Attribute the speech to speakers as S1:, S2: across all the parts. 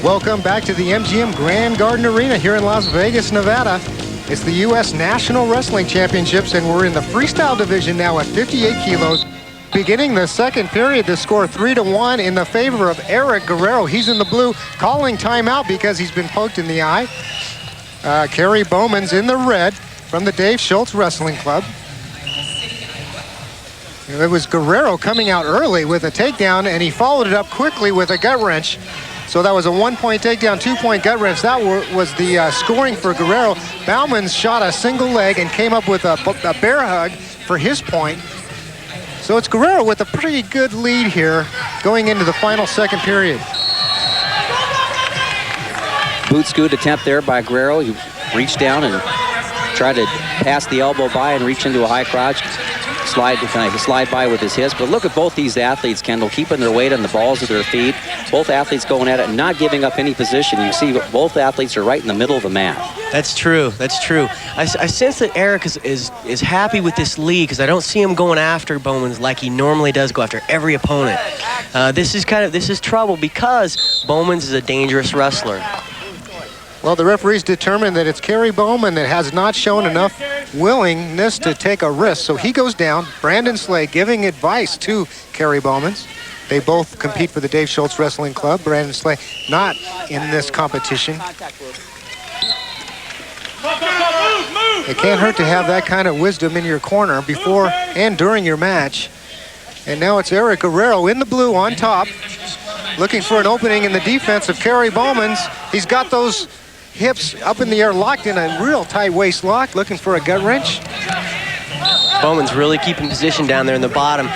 S1: Welcome back to the MGM Grand Garden Arena here in Las Vegas, Nevada. It's the U.S. National Wrestling Championships, and we're in the freestyle division now at 58 kilos. Beginning the second period, the score 3-1 in the favor of Eric Guerrero. He's in the blue, calling timeout because he's been poked in the eye. Kerry Boumans in the red from the Dave Schultz Wrestling Club. It was Guerrero coming out early with a takedown, and he followed it up quickly with a gut wrench. So that was a 1-point takedown, 2-point gut wrench. That was the scoring for Guerrero. Boumans shot a single leg and came up with a bear hug for his point. So it's Guerrero with a pretty good lead here going into the final second period.
S2: Boot scoot attempt there by Guerrero. He reached down and tried to pass the elbow by and reach into a high crotch. Slide by with his hips. But look at both these athletes, Kendall, keeping their weight on the balls of their feet. Both athletes going at it and not giving up any position. You see both athletes are right in the middle of the mat.
S3: That's true. That's true. I sense that Eric is happy with this lead because I don't see him going after Boumans like he normally does, go after every opponent. This is trouble because Boumans is a dangerous wrestler.
S1: Well, the referees determined that it's Kerry Boumans that has not shown enough willingness to take a risk. So he goes down. Brandon Slay giving advice to Kerry Boumans. They both compete for the Dave Schultz Wrestling Club. Brandon Slay not in this competition. It can't hurt to have that kind of wisdom in your corner before and during your match. And now it's Eric Guerrero in the blue on top, looking for an opening in the defense of Kerry Boumans. He's got those hips up in the air, locked in a real tight waist lock, looking for a gut wrench.
S3: Boumans really keeping position down there in the bottom.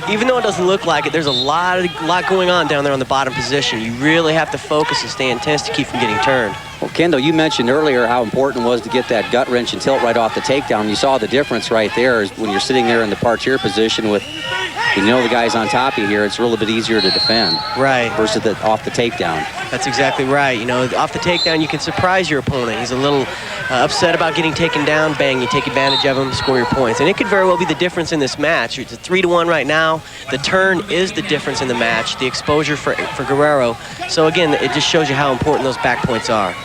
S3: Even though it doesn't look like it, there's a lot going on down there on the bottom position. You really have to focus and stay intense to keep from getting turned.
S2: Well, Kendall, you mentioned earlier how important it was to get that gut wrench and tilt right off the takedown. You saw the difference right there is when you're sitting there in the parterre position with, you know, the guys on top of you here, it's a little bit easier to defend.
S3: Right.
S2: Versus off the takedown.
S3: That's exactly right. You know, off the takedown, you can surprise your opponent. He's a little upset about getting taken down. Bang, you take advantage of him, score your points. And it could very well be the difference in this match. It's a 3-1 right now. The turn is the difference in the match, the exposure for Guerrero. So again, it just shows you how important those back points are.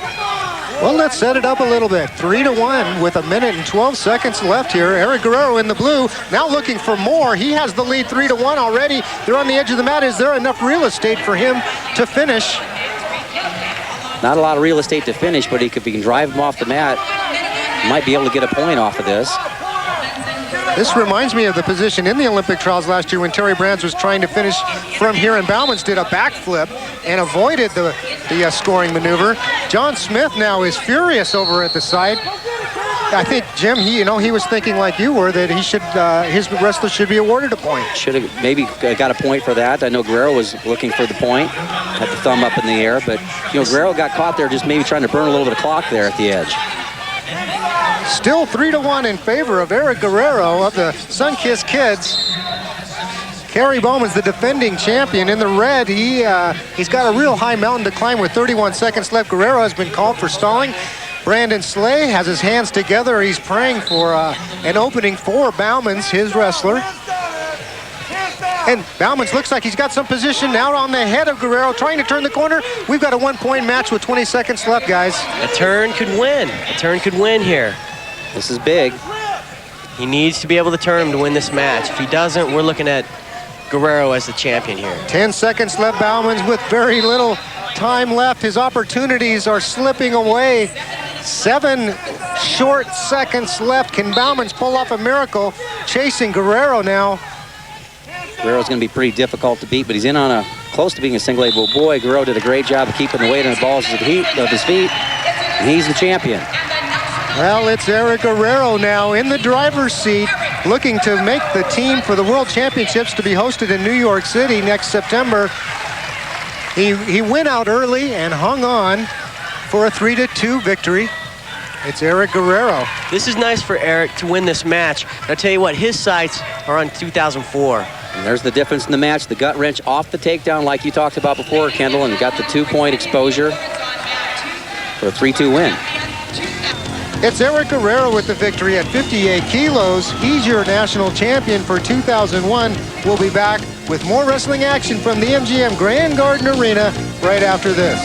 S1: Well, let's set it up a little bit. 3-1 with 1 minute and 12 seconds left here. Eric Guerrero in the blue, now looking for more. He has the lead 3-1 already. They're on the edge of the mat. Is there enough real estate for him to finish?
S2: Not a lot of real estate to finish, but if he can drive him off the mat, he might be able to get a point off of this.
S1: This reminds me of the position in the Olympic trials last year when Terry Brands was trying to finish from here, and Boumans did a backflip and avoided the scoring maneuver. John Smith now is furious over at the side. I think, Jim, he was thinking like you were, that he should, his wrestler should be awarded a point.
S2: Should have maybe got a point for that. I know Guerrero was looking for the point, had the thumb up in the air, but Guerrero got caught there just maybe trying to burn a little bit of clock there at the edge.
S1: Still 3-1 in favor of Eric Guerrero of the Sunkissed Kids. Kerry Boumans, the defending champion, in the red. He's got a real high mountain to climb with 31 seconds left. Guerrero has been called for stalling. Brandon Slay has his hands together. He's praying for an opening for Boumans, his wrestler. And Boumans looks like he's got some position now on the head of Guerrero, trying to turn the corner. We've got a 1-point match with 20 seconds left, guys.
S3: A turn could win. A turn could win here.
S2: This is big.
S3: He needs to be able to turn him to win this match. If he doesn't, we're looking at Guerrero as the champion here.
S1: 10 seconds left, Boumans with very little time left. His opportunities are slipping away. 7 short seconds left. Can Boumans pull off a miracle? Chasing Guerrero now.
S2: Guerrero's going to be pretty difficult to beat, but he's in on close to being a single leg. Well, boy, Guerrero did a great job of keeping the weight on the balls of his feet, and he's the champion.
S1: Well, it's Eric Guerrero now in the driver's seat, looking to make the team for the World Championships to be hosted in New York City next September. He went out early and hung on for a 3-2 victory. It's Eric Guerrero.
S3: This is nice for Eric to win this match. I'll tell you what, his sights are on 2004.
S2: And there's the difference in the match. The gut wrench off the takedown like you talked about before, Kendall, and got the 2-point exposure for a 3-2 win.
S1: It's Eric Guerrero with the victory at 58 kilos. He's your national champion for 2001. We'll be back with more wrestling action from the MGM Grand Garden Arena right after this.